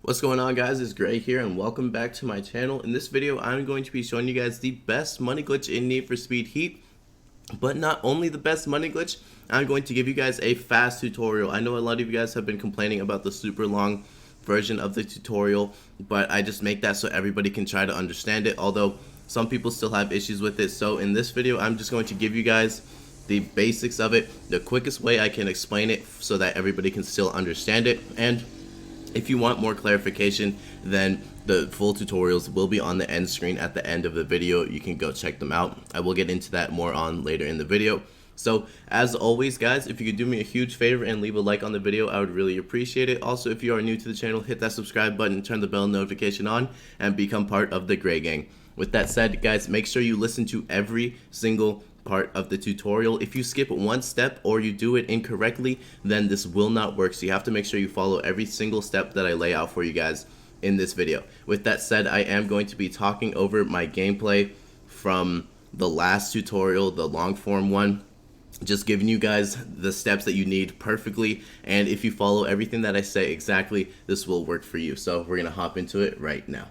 What's going on, guys? It's Grrae here and welcome back to my channel. In this video I'm going to be showing you guys the best money glitch in Need for Speed Heat, but not only the best money glitch, I'm going to give you guys a fast tutorial. I know a lot of you guys have been complaining about the super long version of the tutorial, but I just make that so everybody can try to understand it, although some people still have issues with it. So in this video I'm just going to give you guys the basics of it, the quickest way I can explain it so that everybody can still understand it. And if you want more clarification, then the full tutorials will be on the end screen at the end of the video. You can go check them out. I will get into that more on later in the video. So as always, guys, if you could do me a huge favor and leave a like on the video, I would really appreciate it. Also, if you are new to the channel, hit that subscribe button, turn the bell notification on, and become part of the Grrae gang. With that said, guys, make sure you listen to every single part of the tutorial. If you skip one step or you do it incorrectly, then this will not work. So you have to make sure you follow every single step that I lay out for you guys in this video. With that said, I am going to be talking over my gameplay from the last tutorial, the long form one, just giving you guys the steps that you need perfectly, and if you follow everything that I say exactly, this will work for you. So we're gonna hop into it right now.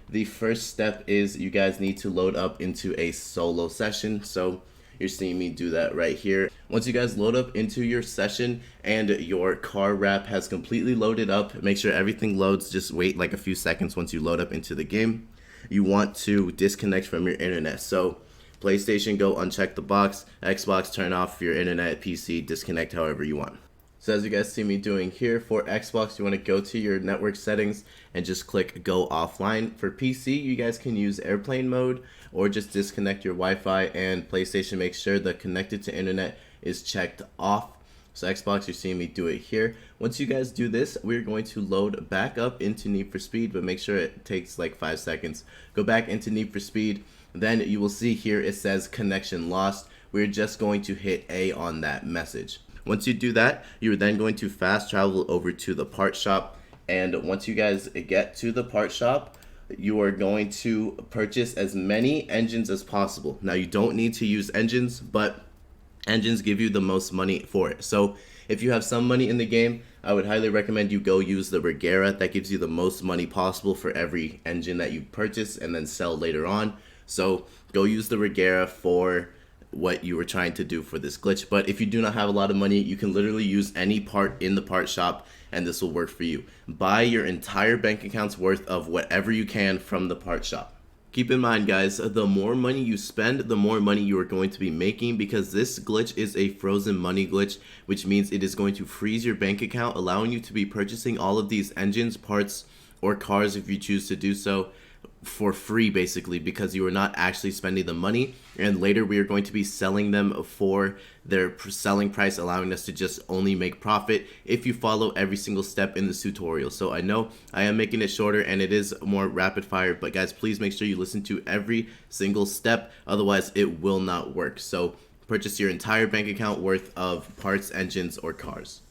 The first step is you guys need to load up into a solo session. So you're seeing me do that right here. Once you guys load up into your session and your car wrap has completely loaded up, make sure everything loads. Just wait like a few seconds once you load up into the game. You want to disconnect from your internet. So PlayStation, go uncheck the box. Xbox, turn off your internet. PC, disconnect however you want. So as you guys see me doing here, for Xbox, you want to go to your network settings and just click go offline. For PC, you guys can use airplane mode or just disconnect your Wi-Fi, and PlayStation, make sure the connected to internet is checked off. So Xbox, you're seeing me do it here. Once you guys do this, we're going to load back up into Need for Speed, but make sure it takes like 5 seconds. Go back into Need for Speed. Then you will see here it says connection lost. We're just going to hit A on that message. Once you do that, you're then going to fast travel over to the part shop, and once you guys get to the part shop, you are going to purchase as many engines as possible. Now, you don't need to use engines, but engines give you the most money for it. So if you have some money in the game, I would highly recommend you go use the Grrae. That gives you the most money possible for every engine that you purchase and then sell later on. So go use the Grrae for what you were trying to do for this glitch. But if you do not have a lot of money, you can literally use any part in the part shop and this will work for you. Buy your entire bank account's worth of whatever you can from the part shop. Keep in mind, guys, the more money you spend, the more money you are going to be making, because this glitch is a frozen money glitch, which means it is going to freeze your bank account, allowing you to be purchasing all of these engines, parts, or cars if you choose to do so for free, basically, because you are not actually spending the money, and later we are going to be selling them for their selling price, allowing us to just only make profit if you follow every single step in this tutorial. So I know I am making it shorter and it is more rapid fire, but guys, please make sure you listen to every single step, otherwise it will not work. So purchase your entire bank account worth of parts, engines, or cars.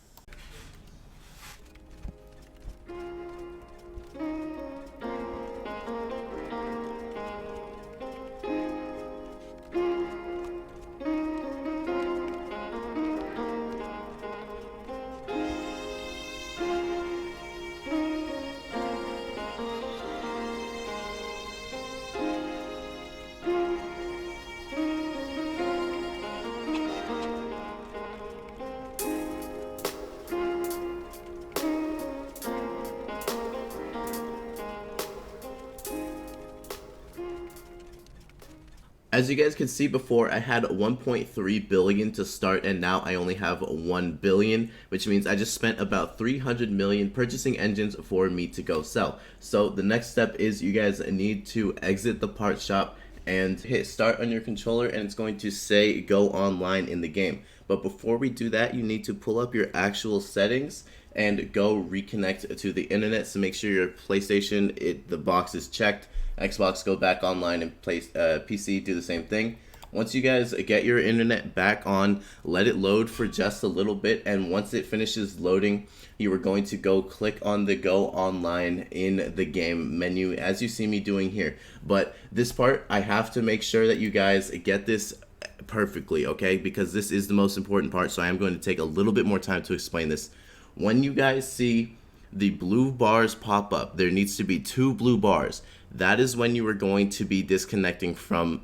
As you guys can see before, I had 1.3 billion to start, and now I only have 1 billion, which means I just spent about 300 million purchasing engines for me to go sell. So the next step is you guys need to exit the part shop and hit start on your controller, and it's going to say go online in the game. But before we do that, you need to pull up your actual settings and go reconnect to the internet. So make sure your PlayStation, the box is checked. Xbox, go back online, and PC, do the same thing. Once you guys get your internet back on, let it load for just a little bit, and once it finishes loading, you are going to go click on the go online in the game menu, as you see me doing here. But this part, I have to make sure that you guys get this perfectly, okay? Because this is the most important part, so I am going to take a little bit more time to explain this. When you guys see the blue bars pop up. There needs to be 2 blue bars. That is when you are going to be disconnecting from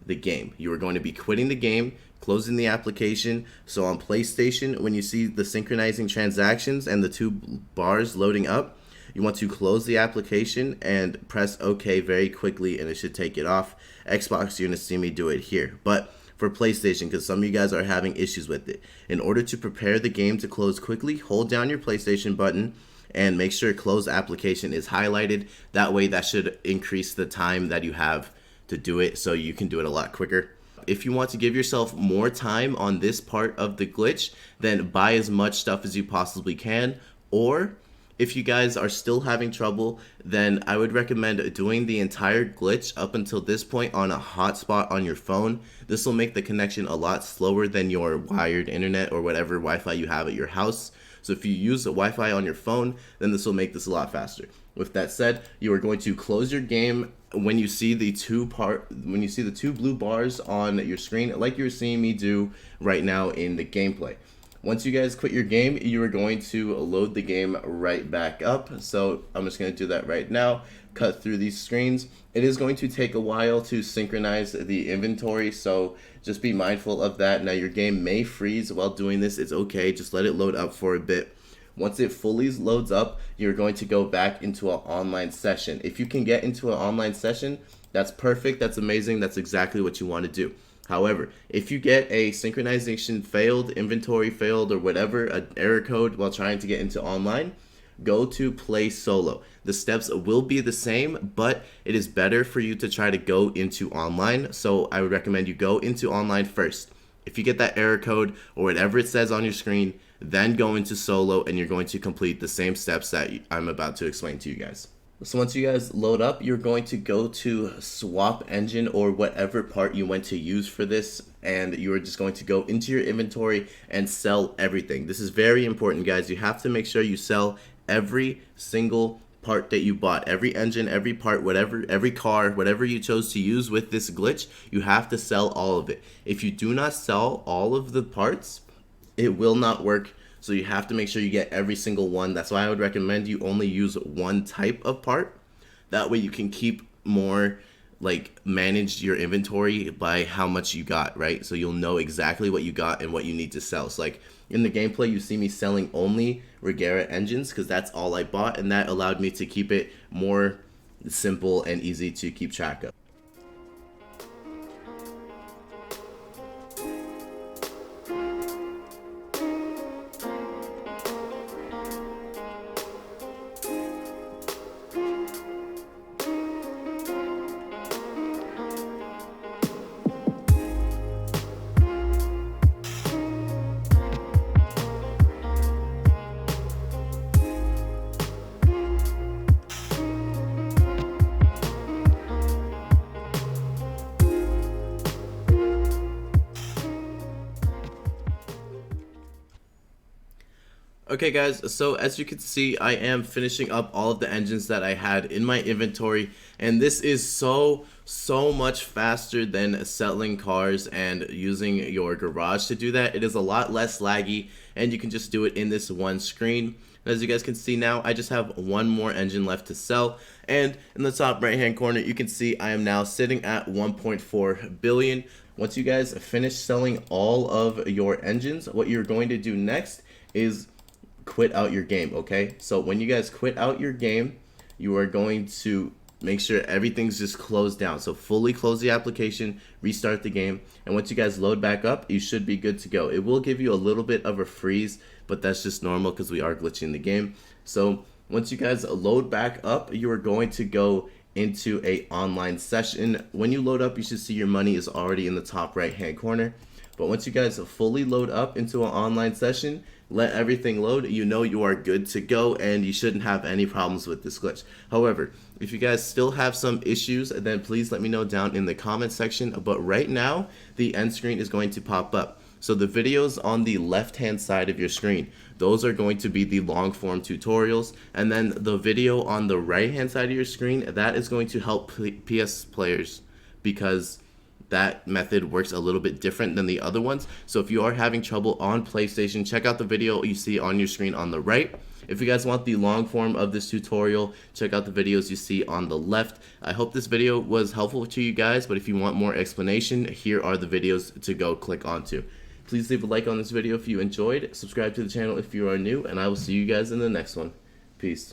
the game. You are going to be quitting the game, closing the application. So on PlayStation, when you see the synchronizing transactions and the 2 bars loading up, you want to close the application and press OK very quickly, and it should take it off. Xbox, you're going to see me do it here. But for PlayStation, because some of you guys are having issues with it, in order to prepare the game to close quickly, hold down your PlayStation button and make sure close application is highlighted. That way, that should increase the time that you have to do it, so you can do it a lot quicker. If you want to give yourself more time on this part of the glitch, then buy as much stuff as you possibly can. Or if you guys are still having trouble, then I would recommend doing the entire glitch up until this point on a hotspot on your phone. This will make the connection a lot slower than your wired internet or whatever Wi-Fi you have at your house. So if you use the Wi-Fi on your phone, then this will make this a lot faster. With that said, you are going to close your game when you see the 2 blue bars on your screen, like you're seeing me do right now in the gameplay. Once you guys quit your game, you are going to load the game right back up. So I'm just going to do that right now. Cut through these screens. It is going to take a while to synchronize the inventory, so just be mindful of that. Now, your game may freeze while doing this. It's okay. Just let it load up for a bit. Once it fully loads up, you're going to go back into an online session. If you can get into an online session, that's perfect. That's amazing. That's exactly what you want to do. However, if you get a synchronization failed, inventory failed, or whatever, an error code while trying to get into online, go to play solo. The steps will be the same, but it is better for you to try to go into online. So I would recommend you go into online first. If you get that error code or whatever it says on your screen, then go into solo and you're going to complete the same steps that I'm about to explain to you guys. So once you guys load up, you're going to go to swap engine or whatever part you went to use for this, and you are just going to go into your inventory and sell everything. This is very important, guys. You have to make sure you sell every single part that you bought, every engine, every part, whatever, every car, whatever you chose to use with this glitch. You have to sell all of it. If you do not sell all of the parts, it will not work. So you have to make sure you get every single one. That's why I would recommend you only use one type of part. That way you can keep more, like, manage your inventory by how much you got, right? So you'll know exactly what you got and what you need to sell. So like in the gameplay, you see me selling only Grrae engines because that's all I bought, and that allowed me to keep it more simple and easy to keep track of. Okay guys, so as you can see, I am finishing up all of the engines that I had in my inventory, and this is so much faster than selling cars and using your garage to do that. It is a lot less laggy, and you can just do it in this one screen. And as you guys can see now, I just have one more engine left to sell, and in the top right hand corner you can see I am now sitting at 1.4 billion. Once you guys finish selling all of your engines, what you're going to do next is quit out your game. Okay, so when you guys quit out your game, you are going to make sure everything's just closed down. So fully close the application, restart the game, and once you guys load back up, you should be good to go. It will give you a little bit of a freeze, but that's just normal because we are glitching the game. So once you guys load back up, you are going to go into a online session. When you load up, you should see your money is already in the top right hand corner. But once you guys fully load up into an online session, let everything load, you know you are good to go and you shouldn't have any problems with this glitch. However, if you guys still have some issues, then please let me know down in the comment section. But right now, the end screen is going to pop up. So the videos on the left hand side of your screen, those are going to be the long form tutorials, and then the video on the right hand side of your screen, that is going to help PS players because that method works a little bit different than the other ones. So if you are having trouble on PlayStation, check out the video you see on your screen on the right. If you guys want the long form of this tutorial, check out the videos you see on the left. I hope this video was helpful to you guys, but if you want more explanation, here are the videos to go click onto. Please leave a like on this video if you enjoyed, subscribe to the channel if you are new, and I will see you guys in the next one. Peace.